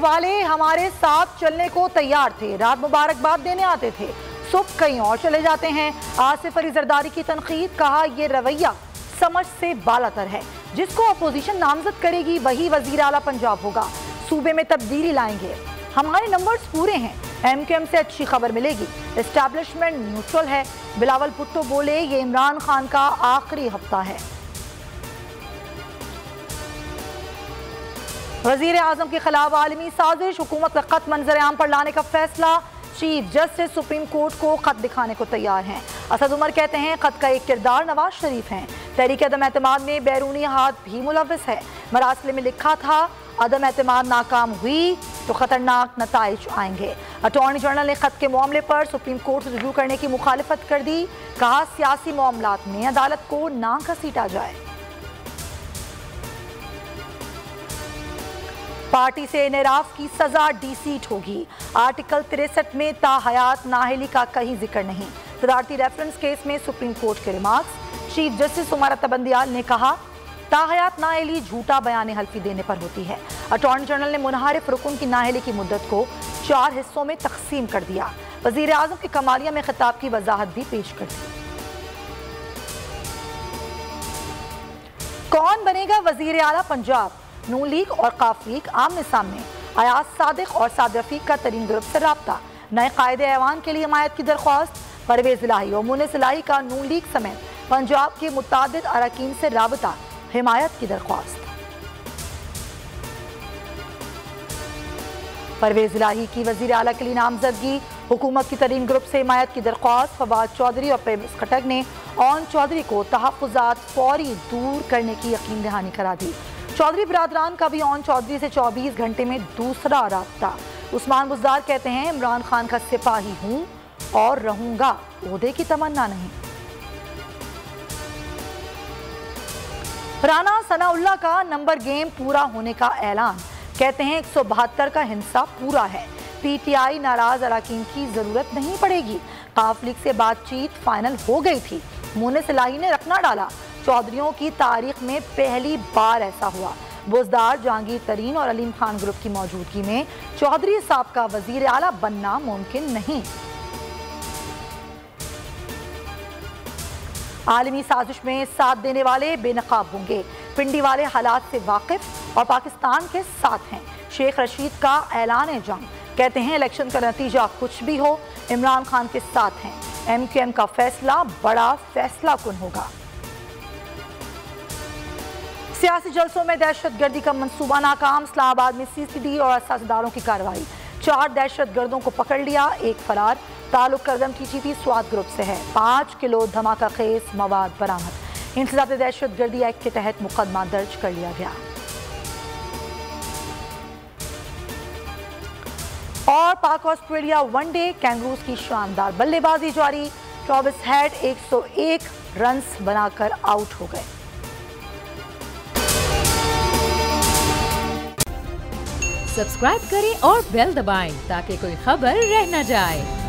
वाले हमारे साथ चलने को तैयार थे, रात मुबारकबाद देने आते थे, सुबह कहीं और चले जाते हैं। आसिफ अली जरदारी की तनकीद, कहा यह रवैया समझ से बालातर है। जिसको अपोजिशन नामजद करेगी वही वजीर आला पंजाब होगा। सूबे में तब्दीली लाएंगे, हमारे नंबर्स पूरे हैं, MQM से अच्छी खबर मिलेगी, एस्टैब्लिशमेंट न्यूट्रल है। बिलावल भुट्टो बोले ये इमरान खान का आखिरी हफ्ता है। वजीर आजम के खिलाफ आलमी साजिश, हुकूमत का खत मंजर आम पर लाने का फैसला। चीफ जस्टिस सुप्रीम कोर्ट को खत दिखाने को तैयार हैं। असद उमर कहते हैं खत का एक किरदार नवाज शरीफ हैं। तहरीक अदम एतमाद में बैरूनी हाथ भी मुलविस है। मरासले में लिखा था अदम एतमाद नाकाम हुई तो खतरनाक नताइज आएंगे। अटॉर्नी जनरल ने खत के मामले पर सुप्रीम कोर्ट से रुजू करने की मुखालिफत कर दी। कहा सियासी मामलात में अदालत को ना घसीटा जाए। पार्टी से इनेराफ की सजा डीसीट होगी। आर्टिकल 63 में ताहयात नाअहली का कहीं जिक्र नहीं। तदारती रेफरेंस केस में सुप्रीम कोर्ट के रिमार्क्स। चीफ जस्टिस उमर तबंदियाल ने कहा ताहयात नाअहली झूठा बयान हल्फी देने पर होती है। अटॉर्नी जनरल ने मुनहरिफ रुकन की नाअहली की मुद्दत को 4 हिस्सों में तकसीम कर दिया। वजीर आजम के कमालिया में खिताब की वजाहत भी पेश कर दी। कौन बनेगा वजीर आला पंजाब? नून लीग और काफ लीग आमने सामने। अयाज सादिक और साद रफीक का तरीन ग्रुप से राब्ता। नए कायदे ऐवान के लिए हिमायत की दरख्वास्त। परवेज इलाही और मुनिस इलाही का नून लीग समेत पंजाब के मुतादिद अरकान से राबता, हिमायत की दरख्वास्त। परवेज इलाही की वजीर आला के लिए नामजदगी। हुकूमत की तरीन ग्रुप से हिमायत की दरख्वास्त। फवाद चौधरी और प्रेमिस खटक ने ऑन चौधरी को तहफ़्फ़ुज़ात फौरी दूर करने की यकीन दहानी करा दी। चौधरी बिरादरान का भी ऑन चौधरी से 24 घंटे में दूसरा राब्ता। उस्मान बुज़दार कहते हैं इमरान खान का सिपाही हूं और रहूंगा, ओहदे की तमन्ना नहीं। राना सनाउल्लाह का नंबर गेम पूरा होने का ऐलान। कहते हैं 172 का हिस्सा पूरा है। PTI नाराज अरकान की जरूरत नहीं पड़ेगी। काफ लीग से बातचीत फाइनल हो गई थी। मुनिस इलाही ने रखना डाला। चौधरियों की तारीख में पहली बार ऐसा हुआ। बुज़दार, जहांगीर तरीन और अलीम खान ग्रुप की मौजूदगी में चौधरी साहब का वजीर आला बनना मुमकिन नहीं। आलमी साजिश में साथ देने वाले बेनकाब होंगे। पिंडी वाले हालात से वाकिफ और पाकिस्तान के साथ हैं। शेख रशीद का ऐलान जंग। कहते हैं इलेक्शन का नतीजा कुछ भी हो, इमरान खान के साथ हैं। MQM का फैसला बड़ा फैसला कुन होगा। सियासी जलसों में दहशतगर्दी का मंसूबा नाकाम। इस्लामाबाद में CCD और असासदारों की कार्रवाई। 4 दहशतगर्दों को पकड़ लिया, एक फरार। ताल्लुक करदम TGP स्वात ग्रुप से है। 5 किलो धमाका खेज मवाद बरामद। इंसदाद दहशतगर्दी एक्ट के तहत मुकदमा दर्ज कर लिया गया। और पाक ऑस्ट्रेलिया वनडे, कैंगरूज की शानदार बल्लेबाजी जारी। ट्रेविस हेड 101 रन्स बनाकर आउट हो गए। सब्सक्राइब करें और बेल दबाएं ताकि कोई खबर रह न जाए।